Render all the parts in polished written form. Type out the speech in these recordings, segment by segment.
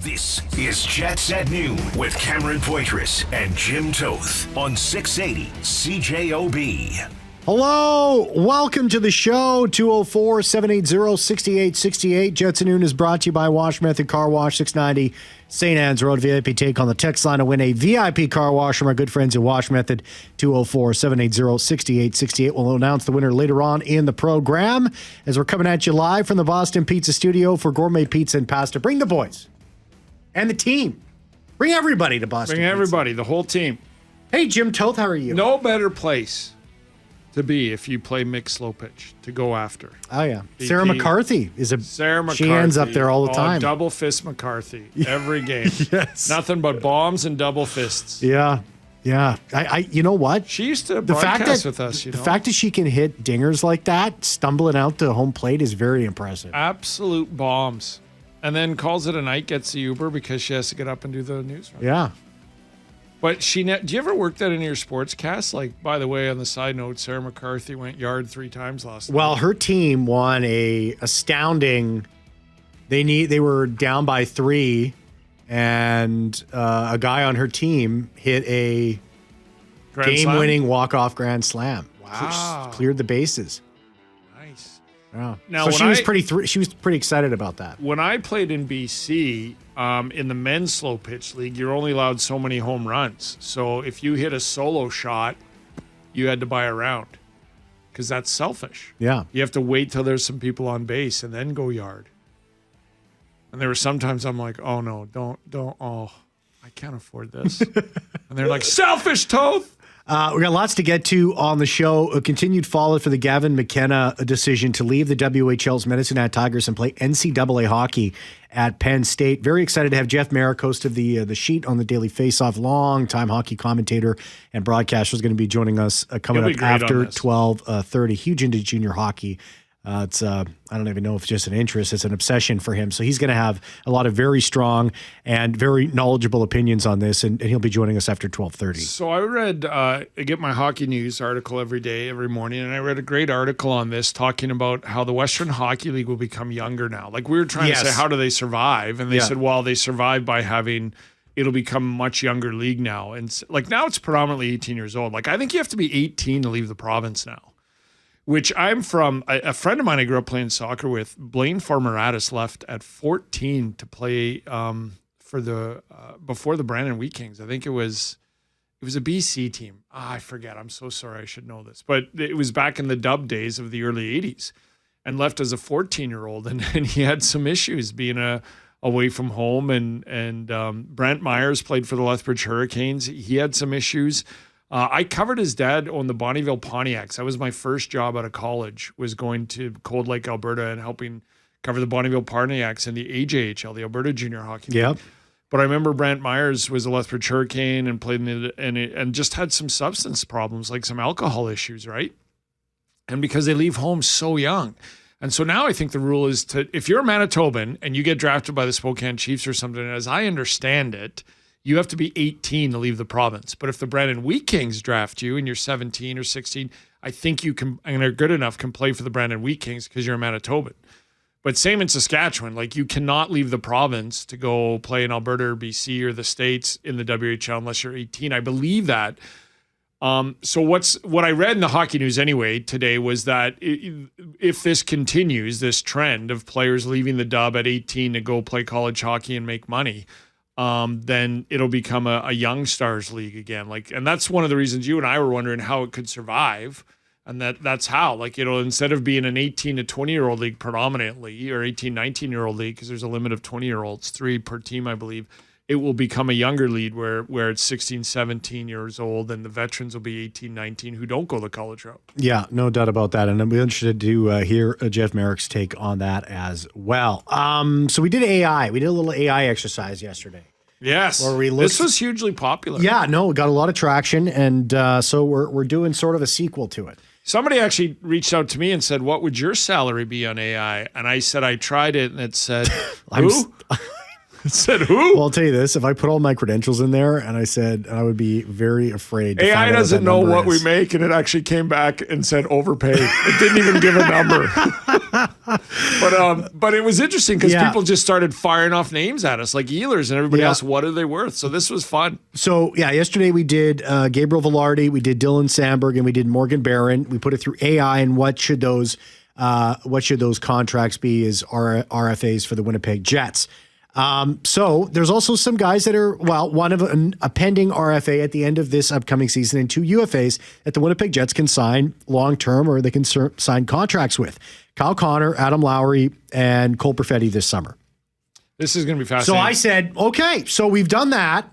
This is Jets at Noon with Cameron Poitras and Jim Toth on 680 CJOB. Hello, welcome to the show. 204-780-6868. Jets at Noon is brought to you by Wash Method Car Wash, 690 St. Anne's Road. VIP take on the text line to win a VIP car wash from our good friends at Wash Method. 204-780-6868. We'll announce the winner later on in the program as we're coming at you live from the Boston Pizza Studio for gourmet pizza and pasta. Bring the boys and the team. Bring everybody to Boston Bring Pizza. everybody, the whole team. Hey, Jim Toth, how are you? No better place to be if you play mixed slow pitch to go after. Oh, yeah. BP. Sarah McCarthy is a. Sarah McCarthy. She ends up there all the time. Double fist McCarthy every game. Yes. Nothing but bombs and double fists. Yeah. Yeah. You know what? She used to broadcast with us, The fact that she can hit dingers like that, stumbling out to home plate, is very impressive. Absolute bombs. And then calls it a night, gets the Uber because she has to get up and do the news. Yeah. But do you ever work that into your sportscast? Like, by the way, on the side note, Sarah McCarthy went yard 3 times last night. Well, her team won a astounding. They were down by 3, and a guy on her team hit a game-winning walk-off grand slam. Wow. Cleared the bases. Nice. Yeah. Now, So she was pretty excited about that. When I played in BC, in the men's slow pitch league, you're only allowed so many home runs. So if you hit a solo shot, you had to buy a round because that's selfish. Yeah. You have to wait till there's some people on base and then go yard. And there were sometimes I'm like, oh no, don't, oh, I can't afford this. And they're like, selfish, Toth. We got lots to get to on the show. A continued fallout for the Gavin McKenna decision to leave the WHL's Medicine Hat Tigers and play NCAA hockey at Penn State. Very excited to have Jeff Marek, host of the Sheet on the Daily Faceoff, long-time hockey commentator and broadcaster, is going to be joining us coming up after 12:30. Huge into junior hockey. It's I don't even know if it's just an interest. It's an obsession for him. So he's going to have a lot of very strong and very knowledgeable opinions on this, and he'll be joining us after 12:30. So I read, I get my hockey news article every day, every morning, and I read a great article on this talking about how the Western Hockey League will become younger now. Like we were trying to say, how do they survive? And they said, well, they survive by it'll become a much younger league now. And like now it's predominantly 18 years old. Like I think you have to be 18 to leave the province now. Which I'm from, a friend of mine I grew up playing soccer with, Blaine Formeratis, left at 14 to play for before the Brandon Wheat Kings. I think it was a BC team. I forget. I'm so sorry. I should know this. But it was back in the dub days of the early 80s and left as a 14-year-old. And he had some issues being away from home. And Brent Myers played for the Lethbridge Hurricanes. He had some issues. I covered his dad on the Bonnyville Pontiacs. That was my first job out of college, was going to Cold Lake, Alberta, and helping cover the Bonnyville Pontiacs in the AJHL, the Alberta Junior Hockey League. Yep. But I remember Brent Myers was a Lethbridge Hurricane and played and just had some substance problems, like some alcohol issues, right? And because they leave home so young. And so now I think the rule is if you're a Manitoban and you get drafted by the Spokane Chiefs or something, as I understand it, you have to be 18 to leave the province. But if the Brandon Wheat Kings draft you and you're 17 or 16, I think you can, and are good enough, can play for the Brandon Wheat Kings because you're a Manitoban. But same in Saskatchewan. Like you cannot leave the province to go play in Alberta or BC or the States in the WHL unless you're 18. I believe that. So what I read in the hockey news anyway today was that if this continues, this trend of players leaving the dub at 18 to go play college hockey and make money, then it'll become a young stars league again. And that's one of the reasons you and I were wondering how it could survive. And that's how, instead of being an 18 to 20-year-old league predominantly, or 18, 19-year-old league, because there's a limit of 20-year-olds, 3 per team, I believe, it will become a younger league where it's 16, 17 years old, and the veterans will be 18, 19 who don't go the college route. Yeah, no doubt about that. And I'm interested to hear Jeff Marek's take on that as well. So we did AI. We did a little AI exercise yesterday. Yes. This was hugely popular. Yeah, no, it got a lot of traction, and so we're doing sort of a sequel to it. Somebody actually reached out to me and said, what would your salary be on AI? And I said, I tried it, and it said, who? Said who? Well, I'll tell you this. If I put all my credentials in there and I said, I would be very afraid to AI find out doesn't know what we is. make, and it actually came back and said overpaid. It didn't even give a number. But it was interesting because people just started firing off names at us, like Ehlers and everybody else. What are they worth? So this was fun. So, yesterday we did Gabriel Velarde, we did Dylan Sandberg, and we did Morgan Barron. We put it through AI, and what should those contracts be as RFAs for the Winnipeg Jets? So there's also some guys that are, one of a pending RFA at the end of this upcoming season and 2 UFAs that the Winnipeg Jets can sign long-term or they can sign contracts with. Kyle Connor, Adam Lowry, and Cole Perfetti this summer. This is going to be fascinating. So I said, okay, so we've done that.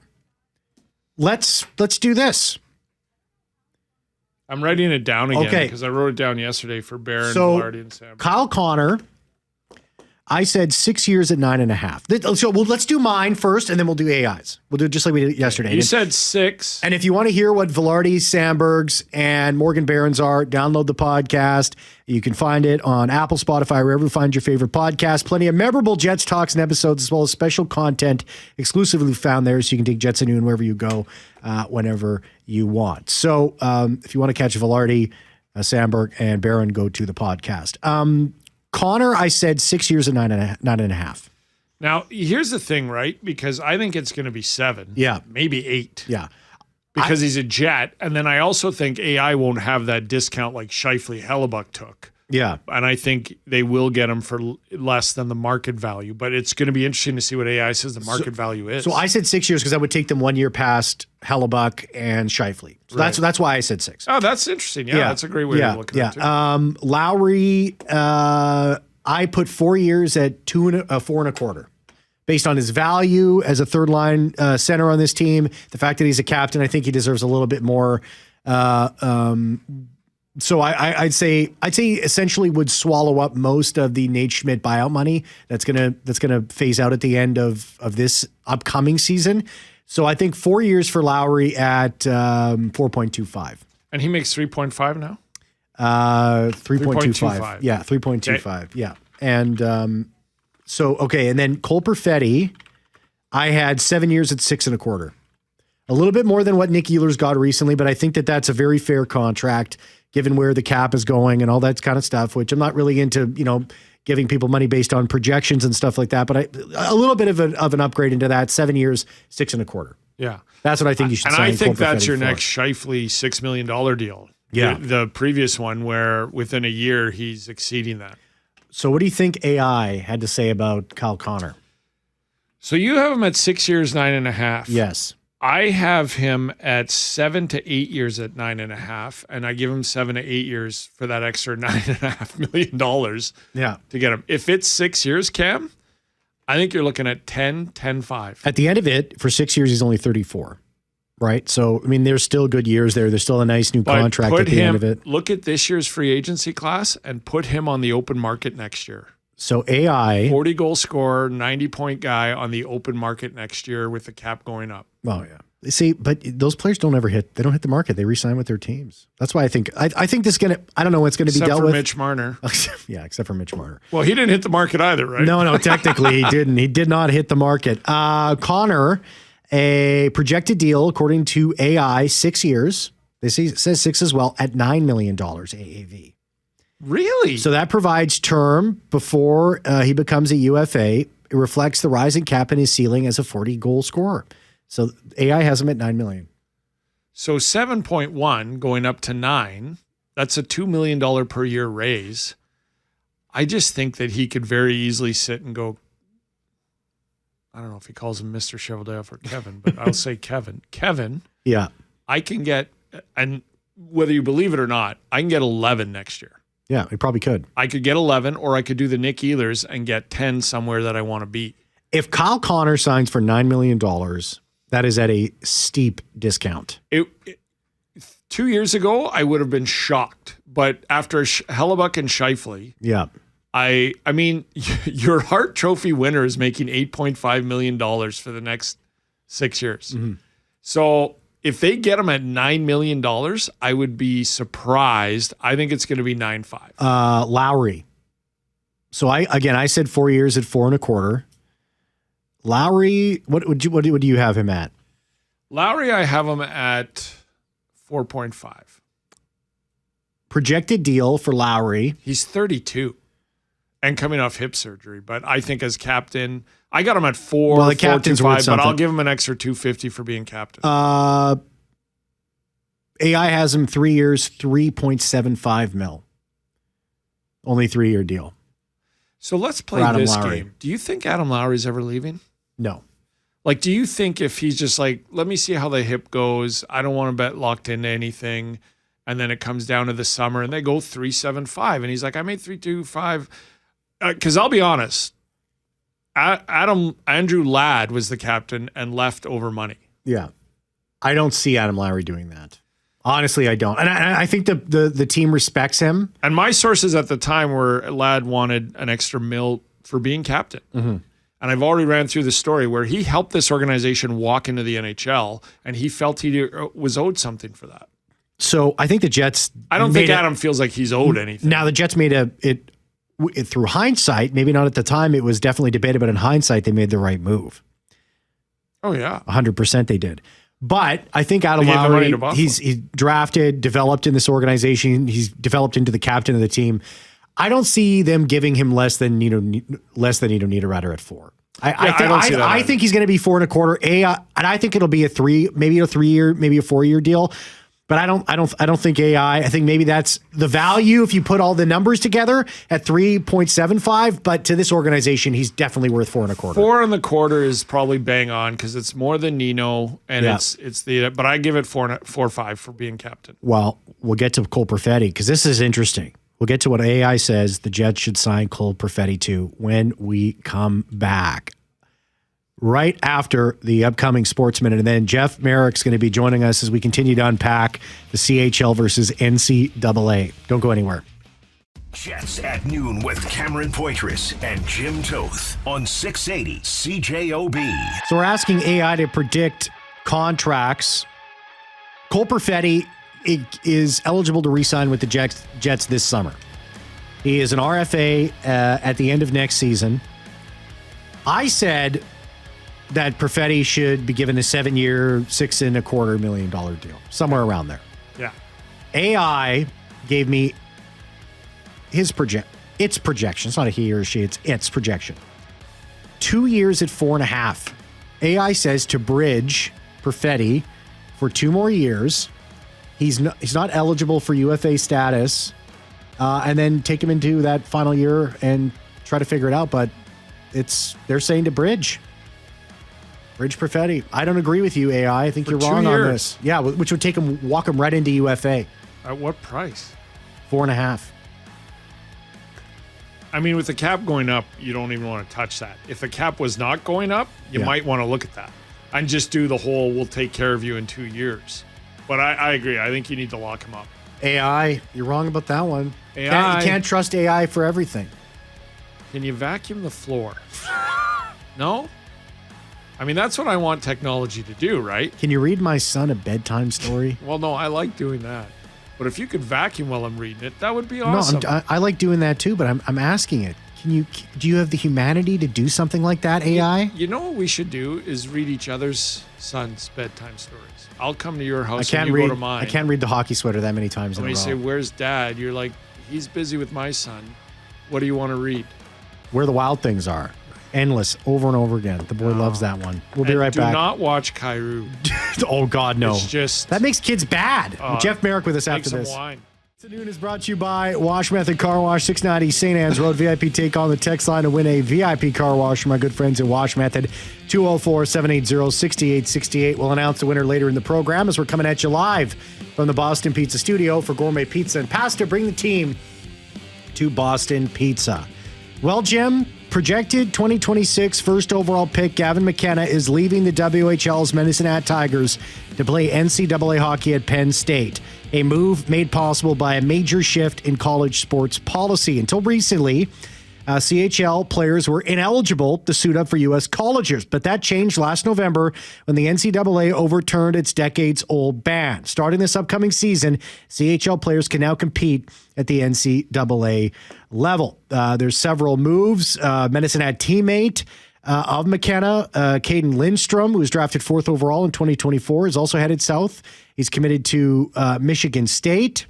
Let's do this. I'm writing it down again because I wrote it down yesterday for Barron, Velarde, and Sam. Kyle Connor, I said 6 years at 9.5. So let's do mine first, and then we'll do AIs. We'll do it just like we did yesterday. You said 6. And if you want to hear what Velarde, Sandberg's, and Morgan Barron's are, download the podcast. You can find it on Apple, Spotify, wherever you find your favorite podcast. Plenty of memorable Jets talks and episodes, as well as special content exclusively found there, so you can take Jets at noon wherever you go, whenever you want. So if you want to catch Velarde, Sandberg, and Barron, go to the podcast. Connor, I said 6 years and 9.5. Now, here's the thing, right? Because I think it's going to be 7. Yeah. Maybe 8. Yeah. Because he's a Jet. And then I also think AI won't have that discount like Scheifele Hellebuck took. Yeah. And I think they will get him for less than the market value. But it's going to be interesting to see what AI says the market value is. So I said 6 years because I would take them 1 year past Hellebuck and Scheifele. So that's why I said 6. Oh, that's interesting. Yeah, that's a great way to look at it too. Lowry, I put 4 years at 4.25. Based on his value as a third line center on this team, the fact that he's a captain, I think he deserves a little bit more. So I'd say essentially would swallow up most of the Nate Schmidt buyout money that's gonna phase out at the end of this upcoming season. So I think 4 years for Lowry at 4.25. And he makes 3.5 now? 3.25. Yeah, 3.25. Okay. Yeah. And and then Cole Perfetti, I had 7 years at 6.25. A little bit more than what Nick Ehlers got recently, but I think that that's a very fair contract given where the cap is going and all that kind of stuff, which I'm not really into, giving people money based on projections and stuff like that. But a little bit of an upgrade into that. 7 years, 6.25. Yeah. That's what I think you should sign. And I think Cole that's Perfetti your for. next Scheifele $6 million deal. Yeah. The previous one where within a year he's exceeding that. So what do you think AI had to say about Kyle Connor? So you have him at 6 years, 9.5. Yes. I have him at 7 to 8 years at 9.5, and I give him 7 to 8 years for that extra $9.5 million. Yeah. To get him. If it's 6 years, Cam, I think you're looking at 10-5. At the end of it, for 6 years, he's only 34. Right. So, I mean, there's still good years there. There's still a nice new contract at the end of it. Look at this year's free agency class and put him on the open market next year. So AI 40 goal scorer, 90-point guy on the open market next year with the cap going up. Oh, yeah. See, but those players don't hit the market. They re-sign with their teams. That's why I think this is going to, I don't know what's going to be dealt with. Except for Mitch Marner. Yeah, except for Mitch Marner. Well, he didn't hit the market either, right? No, technically he didn't. He did not hit the market. Connor, a projected deal, according to AI, 6 years. This says 6 as well, at $9 million AAV. Really? So that provides term before he becomes a UFA. It reflects the rising cap in his ceiling as a 40-goal scorer. So AI has him at $9 million. So 7.1 going up to 9, that's a $2 million per year raise. I just think that he could very easily sit and go, I don't know if he calls him Mr. Cheveldayoff or Kevin, but I'll say Kevin. Kevin, yeah, I can get, and whether you believe it or not, I can get 11 next year. Yeah, he probably could. I could get 11, or I could do the Nick Ehlers and get 10 somewhere that I want to be. If Kyle Connor signs for $9 million, that is at a steep discount. 2 years ago, I would have been shocked. But after Hellebuck and Scheifele, yeah, I mean, your Hart Trophy winner is making $8.5 million for the next 6 years. Mm-hmm. So if they get him at $9 million, I would be surprised. I think it's going to be 9.5. Lowry. So I said 4 years at 4.25. Lowry, what do you have him at? Lowry, I have him at 4.5. Projected deal for Lowry. He's 32 and coming off hip surgery. But I think as captain, I got him at 4. Well, the captain's worth 4.25, but something. I'll give him an extra $250 for being captain. AI has him 3 years, $3.75 million. Only 3-year deal. So let's play this game. Do you think Adam Lowry's ever leaving? No. Like, do you think if he's just like, let me see how the hip goes, I don't want to bet locked into anything, and then it comes down to the summer and they go 3.75, and he's like, I made 3.25. Because I'll be honest, Andrew Ladd was the captain and left over money. Yeah. I don't see Adam Lowry doing that. Honestly, I don't. And I think the team respects him. And my sources at the time were Ladd wanted an extra $1 for being captain. Mm-hmm. And I've already ran through the story where he helped this organization walk into the NHL, and he felt he was owed something for that. So I think the Jets... I don't think Adam feels like he's owed anything. Now, the Jets made it through hindsight, maybe not at the time, it was definitely debated, but in hindsight, they made the right move. Oh, yeah. 100% they did. But I think Adam Lowry, he's drafted, developed in this organization. He's developed into the captain of the team. I don't see them giving him less than Nito Ratter at 4. I think he's going to be 4.25. And I think it'll be maybe a 3-year, maybe a 4-year deal. But I don't think AI. I think maybe that's the value if you put all the numbers together at 3.75. But to this organization, he's definitely worth 4.25. 4.25 is probably bang on because it's more than Nino, and it's the. But I give it 4.5 for being captain. Well, we'll get to Cole Perfetti because this is interesting. We'll get to what AI says the Jets should sign Cole Perfetti to when we come back. Right after the upcoming Sports Minute. And then Jeff Marek's going to be joining us as we continue to unpack the CHL versus NCAA. Don't go anywhere. Jets at noon with Cameron Poitras and Jim Toth on 680 CJOB. So we're asking AI to predict contracts. Cole Perfetti is eligible to re-sign with the Jets this summer. He is an RFA at the end of next season. I said that Perfetti should be given a 7-year, $6.25 million deal, somewhere around there. Yeah. AI gave me its projection. It's not a he or a she, it's its projection. 2 years at 4.5. AI says to bridge Perfetti for 2 more years. He's not eligible for UFA status, and then take him into that final year and try to figure it out. But they're saying to bridge Perfetti. I don't agree with you, AI. I think you're wrong on this. Yeah, which would walk him right into UFA. At what price? 4.5. I mean, with the cap going up, you don't even want to touch that. If the cap was not going up, you might want to look at that and just do the whole we'll take care of you in 2 years. But I agree. I think you need to lock him up. AI, you're wrong about that one. AI, you can't trust AI for everything. Can you vacuum the floor? No? I mean, that's what I want technology to do, right? Can you read my son a bedtime story? Well, no, I like doing that. But if you could vacuum while I'm reading it, that would be awesome. No, I like doing that too, but I'm asking it. Do you have the humanity to do something like that, AI? You know what we should do is read each other's sons' bedtime stories. I'll come to your house and you go to mine. I can't read the hockey sweater that many times in a row. When you say, where's Dad? You're like, he's busy with my son. What do you want to read? Where the Wild Things Are. Endless, over and over again. The boy loves that one. We'll be right back. Do not watch Kairu. Oh, God, no. It's just... That makes kids bad. Jeff Marek with us after this. Wine. Afternoon is brought to you by Wash Method Car Wash, 690 St. Anne's Road. VIP take on the text line to win a VIP car wash from my good friends at Wash Method. 204-780-6868. We'll announce the winner later in the program as we're coming at you live from the Boston Pizza Studio for gourmet pizza and pasta. Bring the team to Boston Pizza. Well, Jim, projected 2026 first overall pick Gavin McKenna is leaving the WHL's Medicine Hat Tigers to play NCAA hockey at Penn State. A move made possible by a major shift in college sports policy. Until recently, CHL players were ineligible to suit up for U.S. colleges, but that changed last November when the NCAA overturned its decades-old ban. Starting this upcoming season, CHL players can now compete at the NCAA level. There's several moves. Medicine Hat teammate of McKenna, Caden Lindstrom, who was drafted 4th overall in 2024, is also headed south. He's committed to Michigan State.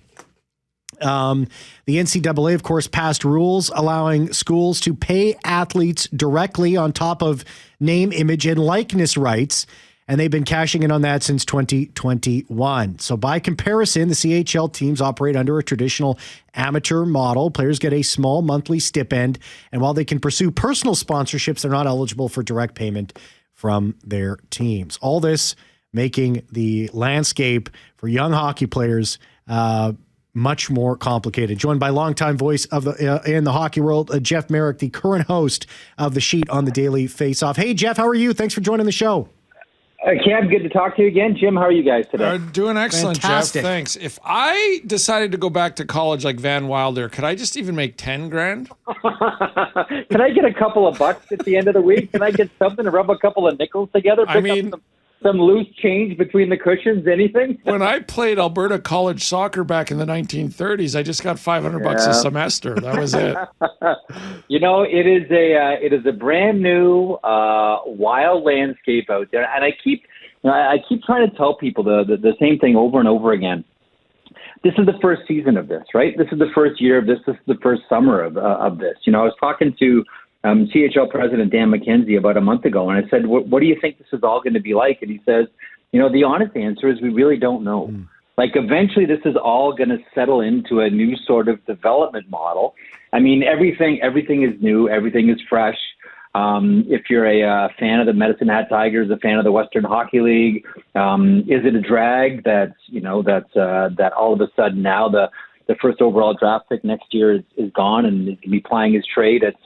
The NCAA, of course, passed rules allowing schools to pay athletes directly on top of name, image, and likeness rights, and they've been cashing in on that since 2021. So by comparison, the CHL teams operate under a traditional amateur model. Players get a small monthly stipend, and while they can pursue personal sponsorships, they're not eligible for direct payment from their teams. All this making the landscape for young hockey players much more complicated. Joined by longtime voice of the in the hockey world, Jeff Marek, the current host of The Sheet on the Daily Faceoff. Hey, Jeff, how are you? Thanks for joining the show. Cam, good to talk to you again. Jim, how are you guys today? Doing excellent, Fantastic. Jeff. Thanks. If I decided to go back to college like Van Wilder, could I just even make 10 grand? Can I get a couple of bucks at the end of the week? Can I get something to rub a couple of nickels together? Pick up some loose change between the cushions, anything? When I played Alberta college soccer back in the 1930s, I just got $500 a semester. That was it. It is a brand new wild landscape out there, and I keep trying to tell people the same thing over and over again. This is the first season of this, right? This is the first year of this. This is the first summer of this. I was talking to CHL President Dan McKenzie about a month ago, and I said, what do you think this is all going to be like? And he says, the honest answer is we really don't know. Like, eventually this is all going to settle into a new sort of development model. I mean, everything is new. Everything is fresh. If you're a fan of the Medicine Hat Tigers, a fan of the Western Hockey League, is it a drag that all of a sudden now the first overall draft pick next year is gone and is going to be plying his trade at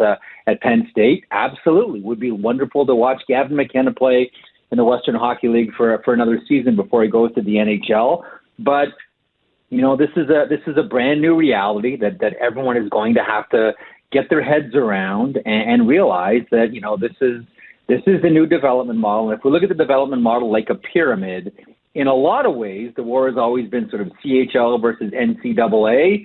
Penn State? Absolutely. Would be wonderful to watch Gavin McKenna play in the Western Hockey League for another season before he goes to the NHL. But, this is a brand new reality that everyone is going to have to get their heads around and realize that, this is the new development model. And if we look at the development model like a pyramid, in a lot of ways, the war has always been sort of CHL versus NCAA.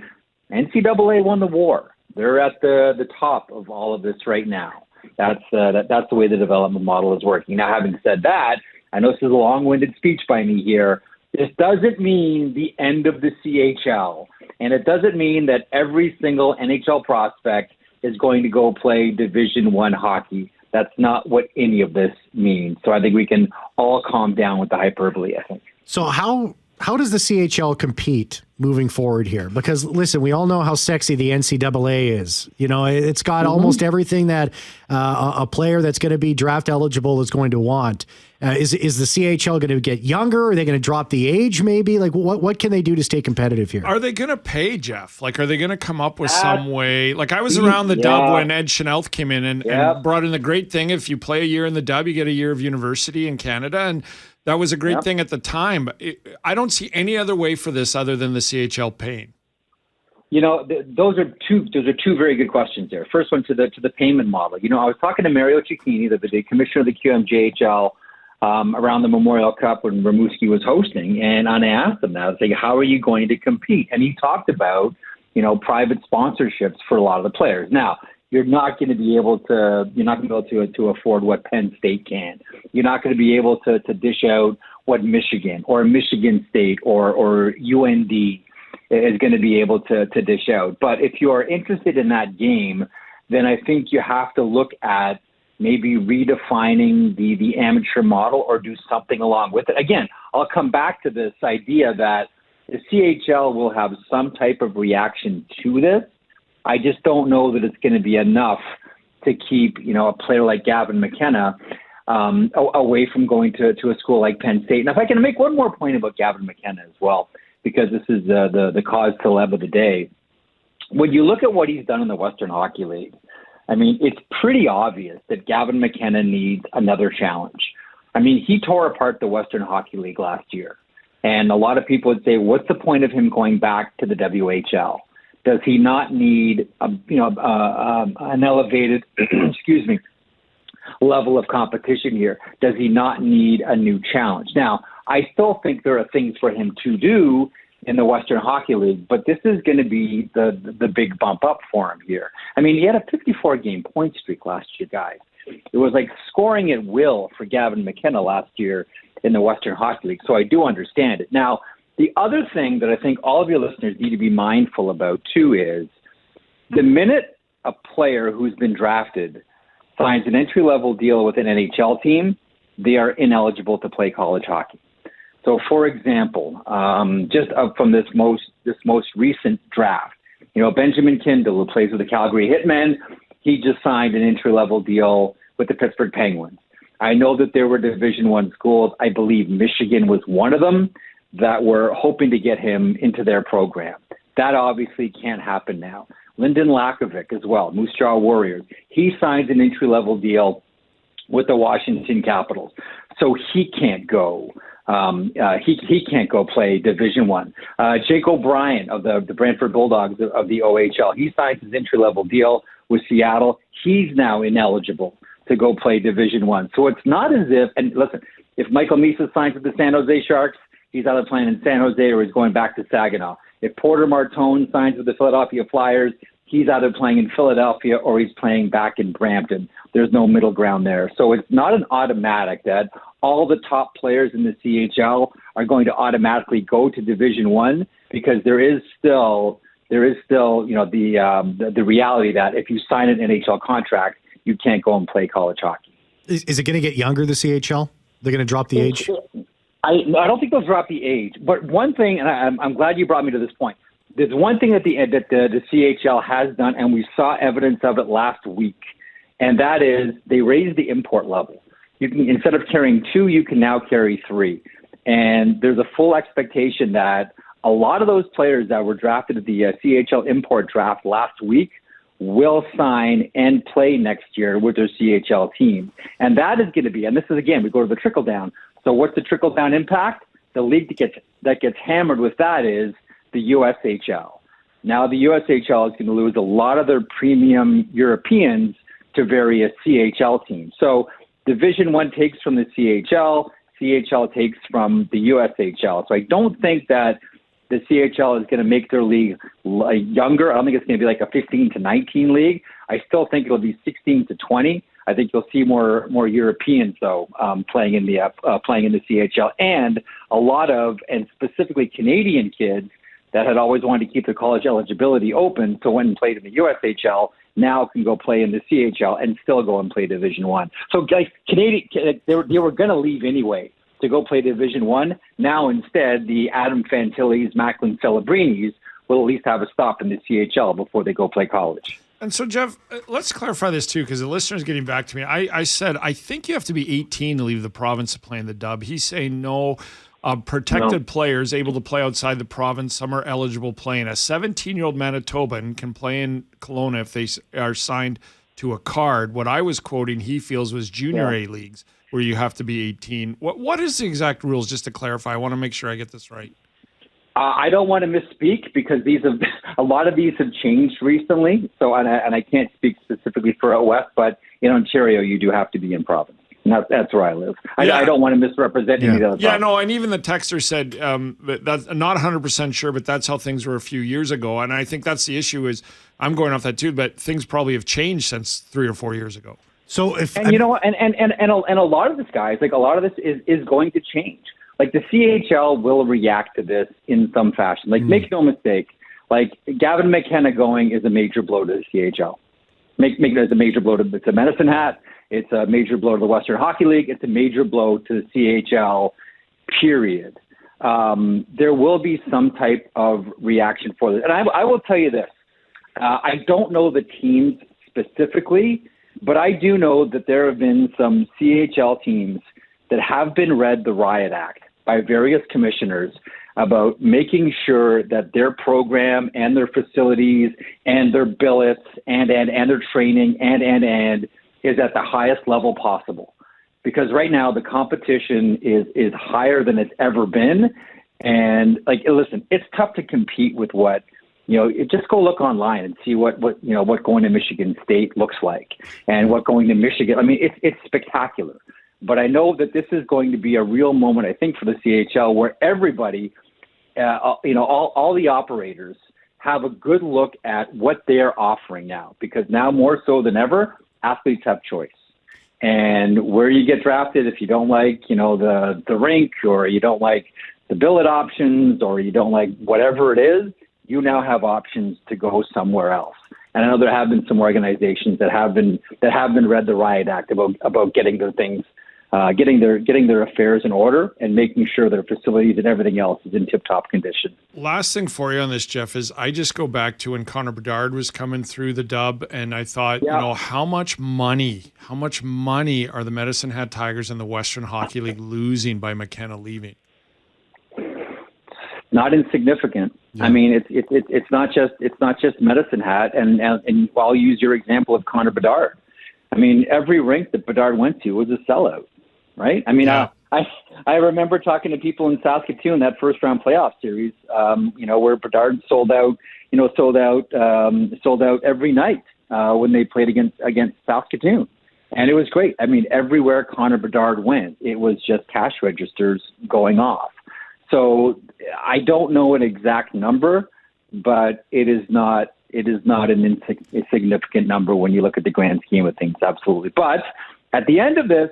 NCAA won the war. They're at the top of all of this right now. That's the way the development model is working. Now, having said that, I know this is a long-winded speech by me here. This doesn't mean the end of the CHL, and it doesn't mean that every single NHL prospect is going to go play Division I hockey. That's not what any of this means. So I think we can all calm down with the hyperbole, I think. So how does the CHL compete moving forward here? Because, listen, we all know how sexy the NCAA is. It's got almost everything that a player that's going to be draft eligible is going to want. Is the CHL going to get younger? Are they going to drop the age maybe? Like, what can they do to stay competitive here? Are they going to pay, Jeff? Like, are they going to come up with some way? Like, I was around the dub when Ed Chanelth came in and brought in the great thing. If you play a year in the dub, you get a year of university in Canada. And that was a great thing at the time. I don't see any other way for this other than the CHL paying. Those are two very good questions there. First one to the payment model. I was talking to Mario Cecchini, the commissioner of the QMJHL, around the Memorial Cup when Rimouski was hosting, and I asked him that. I was like, how are you going to compete? And he talked about, private sponsorships for a lot of the players. Now, you're not going to be able to afford what Penn State can. You're not going to be able to dish out what Michigan or Michigan State or UND is going to be able to dish out. But if you are interested in that game, then I think you have to look at maybe redefining the amateur model or do something along with it. Again, I'll come back to this idea that the CHL will have some type of reaction to this. I just don't know that it's going to be enough to keep, a player like Gavin McKenna away from going to a school like Penn State. And if I can make one more point about Gavin McKenna as well, because this is the cause celeb of the day. When you look at what he's done in the Western Hockey League, I mean, it's pretty obvious that Gavin McKenna needs another challenge. I mean, he tore apart the Western Hockey League last year. And a lot of people would say, what's the point of him going back to the WHL? Does he not need an elevated, level of competition here? Does he not need a new challenge? Now, I still think there are things for him to do in the Western Hockey League, but this is going to be the big bump up for him here. I mean, he had a 54-game point streak last year, guys. it was like scoring at will for Gavin McKenna last year in the Western Hockey League. So I do understand it. Now, the other thing that I think all of your listeners need to be mindful about too is the minute a player who's been drafted signs an entry-level deal with an NHL team, they are ineligible to play college hockey. So, for example, just from this most recent draft, Benjamin Kindle, who plays with the Calgary Hitmen, he just signed an entry-level deal with the Pittsburgh Penguins. I know that there were Division I schools, I believe Michigan was one of them, that were hoping to get him into their program. That obviously can't happen now. Lyndon Lakovic as well, Moose Jaw Warriors. He signs an entry-level deal with the Washington Capitals, so he can't go. He can't go play Division I. Jake O'Brien of the Brantford Bulldogs of the OHL, he signs his entry-level deal with Seattle. He's now ineligible to go play Division I. So it's not as if, and listen, if Michael Misa signs with the San Jose Sharks, he's either playing in San Jose or he's going back to Saginaw. If Porter Martone signs with the Philadelphia Flyers, he's either playing in Philadelphia or he's playing back in Brampton. There's no middle ground there. So it's not an automatic that all the top players in the CHL are going to automatically go to Division I, because there is still the reality that if you sign an NHL contract, you can't go and play college hockey. Is it going to get younger, the CHL? They're going to drop the age? I don't think they'll drop the age. But one thing, and I'm glad you brought me to this point, there's one thing that the CHL has done, and we saw evidence of it last week, and that is they raised the import level. You can, instead of carrying 2, you can now carry 3. And there's a full expectation that a lot of those players that were drafted at the CHL import draft last week will sign and play next year with their CHL team. And that is going to be, and this is, again, we go to the trickle-down. So what's the trickle-down impact? The league that gets hammered with that is the USHL. Now the USHL is going to lose a lot of their premium Europeans to various CHL teams. So Division I takes from the CHL, CHL takes from the USHL. So I don't think that the CHL is going to make their league younger. I don't think it's going to be like a 15 to 19 league. I still think it'll be 16 to 20. I think you'll see more Europeans though playing in the CHL, and a lot of, and specifically Canadian kids that had always wanted to keep their college eligibility open, so went and played in the USHL, now can go play in the CHL and still go and play Division I. So guys, Canadian, they were going to leave anyway to go play Division I. Now instead, the Adam Fantillis, Macklin Celebrinis will at least have a stop in the CHL before they go play college. And so, Jeff, let's clarify this too, because the listener's getting back to me. I said, I think you have to be 18 to leave the province to play in the dub. He's saying no. Protected players able to play outside the province, some are eligible playing. A 17-year-old Manitoban can play in Kelowna if they are signed to a card. What I was quoting, he feels, was junior A leagues where you have to be 18. What is the exact rules, just to clarify? I want to make sure I get this right. I don't want to misspeak because a lot of these have changed recently. So, and I can't speak specifically for out west, but in Ontario, you do have to be in province. That's where I live. I don't want to misrepresent any of the Yeah, no, and even the texter said that's not 100% sure, but that's how things were a few years ago. And I think that's the issue is I'm going off that too, but things probably have changed since 3 or 4 years ago. So if and a lot of this, guys, like a lot of this is going to change. Like the CHL will react to this in some fashion. Like make no mistake, like Gavin McKenna going is a major blow to the CHL. Make it as a major blow to Medicine Hat. It's a major blow to the Western Hockey League. It's a major blow to the CHL, period. There will be some type of reaction for this. And I will tell you this. I don't know the teams specifically, but I do know that there have been some CHL teams that have been read the Riot Act by various commissioners about making sure that their program and their facilities and their billets and their training and is at the highest level possible. Because right now the competition is higher than it's ever been. And like, listen, it's tough to compete with what, just go look online and see what going to Michigan State looks like and what going to Michigan. I mean, it's spectacular. But I know that this is going to be a real moment, I think, for the CHL where everybody, all the operators have a good look at what they're offering now, because now more so than ever, athletes have choice. And where you get drafted, if you don't like, the rink, or you don't like the billet options, or you don't like whatever it is, you now have options to go somewhere else. And I know there have been some organizations that have been read the riot act about getting their things, getting their affairs in order and making sure their facilities and everything else is in tip-top condition. Last thing for you on this, Jeff, is I just go back to when Connor Bedard was coming through the Dub, and I thought, how much money are the Medicine Hat Tigers and the Western Hockey League losing by McKenna leaving? Not insignificant. Yeah. I mean, it's not just Medicine Hat, and I'll use your example of Connor Bedard. I mean, every rink that Bedard went to was a sellout, right? I mean, I remember talking to people in Saskatoon that first round playoff series, where Bedard sold out every night when they played against Saskatoon, and it was great. I mean, everywhere Connor Bedard went, it was just cash registers going off. So I don't know an exact number, but it is not an insignificant number when you look at the grand scheme of things, absolutely. But at the end of this,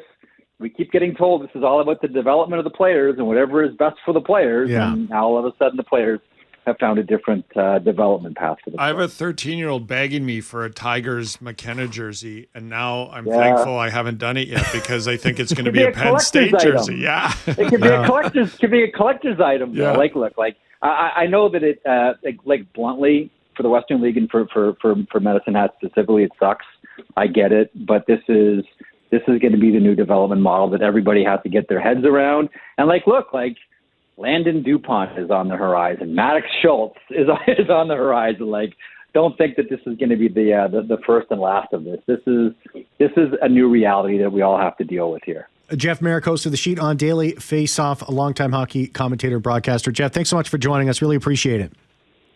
we keep getting told this is all about the development of the players and whatever is best for the players. Yeah. And now all of a sudden the players have found a different development path for them. I have a 13-year-old begging me for a Tigers McKenna jersey, and now I'm thankful I haven't done it yet because I think it's going to be a Penn State jersey. Yeah, it could be a collector's item. Yeah. I know that it bluntly for the Western League and for Medicine Hat specifically, it sucks. I get it, but this is going to be the new development model that everybody has to get their heads around. And Landon DuPont is on the horizon. Maddox Schultz is on the horizon. Don't think that this is going to be the first and last of this. This is a new reality that we all have to deal with here. Jeff Marek, host of The Sheet on Daily Face-Off, a longtime hockey commentator, broadcaster. Jeff, thanks so much for joining us. Really appreciate it.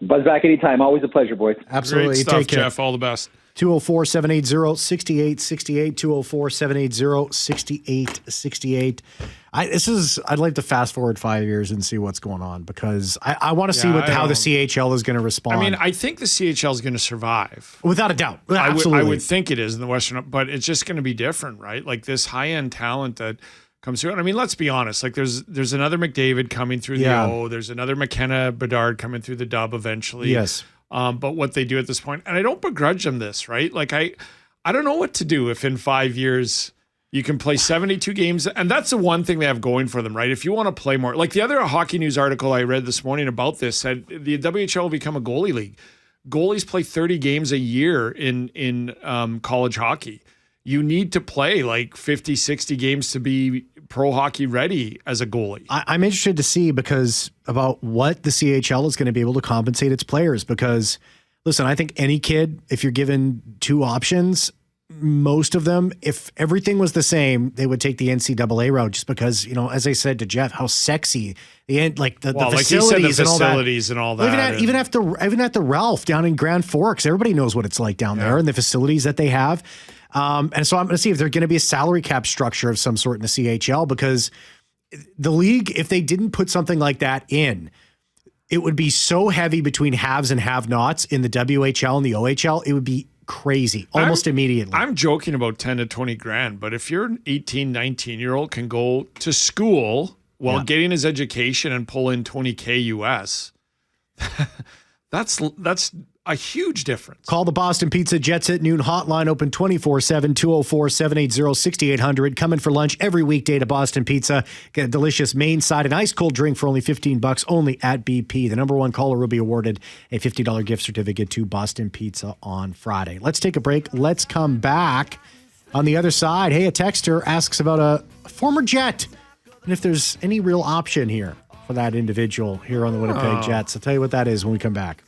Buzz back anytime. Always a pleasure, boys. Absolutely. Great stuff, take care. Jeff. All the best. 204-780-6868, 204-780-6868. I'd like to fast forward 5 years and see what's going on because I want to see how the CHL is going to respond. I mean, I think the CHL is going to survive. Without a doubt. Absolutely. I would think it is in the Western, but it's just going to be different, right? Like this high-end talent that comes through. And I mean, let's be honest. There's another McDavid coming through the O. There's another McKenna Bedard coming through the Dub eventually. Yes. But what they do at this point, and I don't begrudge them this, right? I don't know what to do if in 5 years you can play 72 games. And that's the one thing they have going for them, right? If you want to play more, the other Hockey News article I read this morning about this said the WHL will become a goalie league. Goalies play 30 games a year in college hockey. You need to play 50, 60 games to be pro hockey ready as a goalie. I'm interested to see about what the CHL is going to be able to compensate its players because, listen, I think any kid, if you're given two options, most of them, if everything was the same, they would take the NCAA route just because, as I said to Jeff, how sexy the facilities and all that. Even at the Ralph down in Grand Forks, everybody knows what it's like down there and the facilities that they have. And so I'm going to see if there's going to be a salary cap structure of some sort in the CHL because the league, if they didn't put something like that in, it would be so heavy between haves and have-nots in the WHL and the OHL. It would be crazy almost immediately. I'm joking about 10 to 20 grand, but if you're an 18, 19-year-old can go to school while getting his education and pull in $20K US, that's a huge difference. Call the Boston Pizza Jets at noon hotline, open 24/7, 204-780-6800. Come in for lunch every weekday to Boston Pizza. Get a delicious main side and ice cold drink for only $15 only at BP. The number one caller will be awarded a $50 gift certificate to Boston Pizza on Friday. Let's take a break. Let's come back. On the other side, hey, a texter asks about a former Jet and if there's any real option here for that individual here on the Winnipeg Jets. I'll tell you what that is when we come back.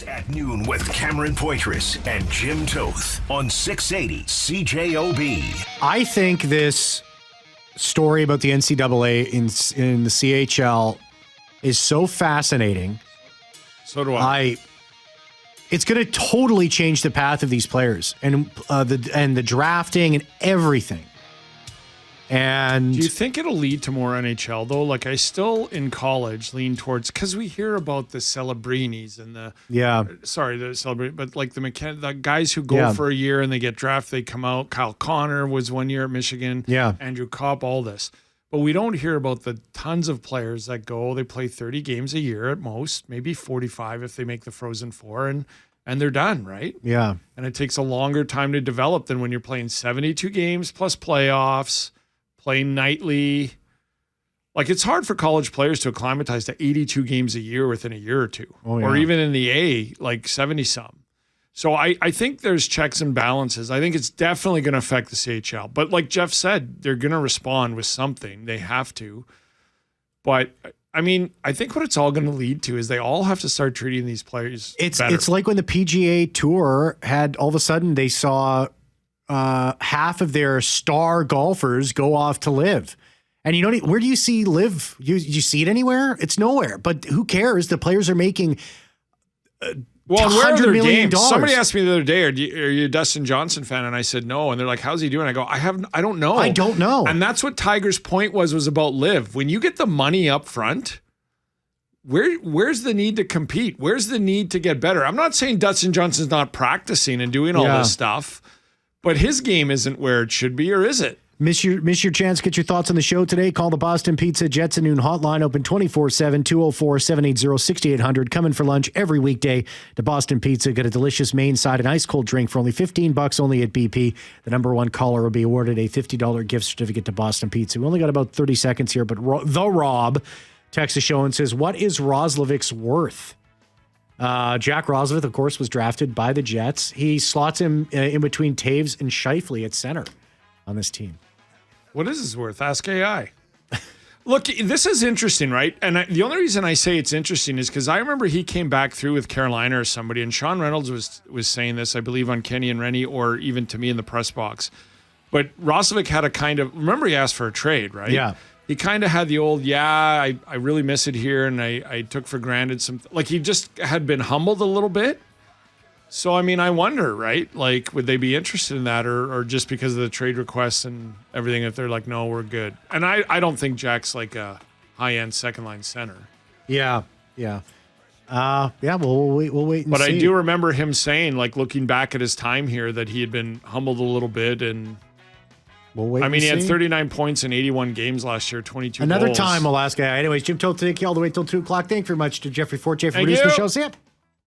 At noon with Cameron Poitras and Jim Toth on 680 CJOB. I think this story about the NCAA in the CHL is so fascinating. So do I. It's going to totally change the path of these players and the drafting and everything. And do you think it'll lead to more NHL though? Like, I still in college lean towards, because we hear about the Celebrinis and the but like the guys who go for a year and they get drafted, they come out. Kyle Connor was 1 year at Michigan. Andrew Kopp, all this. But we don't hear about the tons of players that go, they play 30 games a year at most, maybe 45 if they make the Frozen Four, and they're done, right? Yeah. And it takes a longer time to develop than when you're playing 72 games plus playoffs, playing nightly. Like, it's hard for college players to acclimatize to 82 games a year within a year or two, or even in the A, like 70-some. So I think there's checks and balances. I think it's definitely going to affect the CHL. But like Jeff said, they're going to respond with something. They have to. But, I mean, I think what it's all going to lead to is they all have to start treating these players better. It's like when the PGA Tour had, all of a sudden, they saw half of their star golfers go off to live. And where do you see live? You see it anywhere? It's nowhere. But who cares? The players are making well, where are their games? $100 million. Somebody asked me the other day, are you a Dustin Johnson fan? And I said no. And they're like, how's he doing? I go, I don't know. I don't know. And that's what Tiger's point was about live. When you get the money up front, where's the need to compete? Where's the need to get better? I'm not saying Dustin Johnson's not practicing and doing all this stuff, but his game isn't where it should be, or is it? Miss your chance. Get your thoughts on the show today. Call the Boston Pizza Jets at noon hotline, open 24/7, 204-780-6800. Coming for lunch every weekday to Boston Pizza. Get a delicious main side and ice cold drink for only $15 only at BP. The number one caller will be awarded a $50 gift certificate to Boston Pizza. We only got about 30 seconds here, but the Rob texts the show and says, what is Roslovic's worth? Jack Roslovic, of course, was drafted by the Jets. He slots him in between Taves and Scheifele at center on this team. What is his worth? Ask AI. Look, this is interesting, right? And the only reason I say it's interesting is because I remember he came back through with Carolina or somebody, and Sean Reynolds was saying this, I believe, on Kenny and Rennie, or even to me in the press box. But Roslovic had a kind of, remember he asked for a trade, right? Yeah. He kind of had the old, I really miss it here, and I took for granted some, like he just had been humbled a little bit. So, I mean, I wonder, right? Like, would they be interested in that, or just because of the trade requests and everything, if they're like, no, we're good? And I don't think Jack's like a high-end second-line center. Yeah. We'll wait and but see. I do remember him saying, like, looking back at his time here, that he had been humbled a little bit, and we'll wait. He had 39 points in 81 games last year, 22 Another goals. time, I'll ask. Anyways, Jim Toth, take you all the way till 2 o'clock. Thank you very much to Jeffrey Fortier for producing the show. See ya.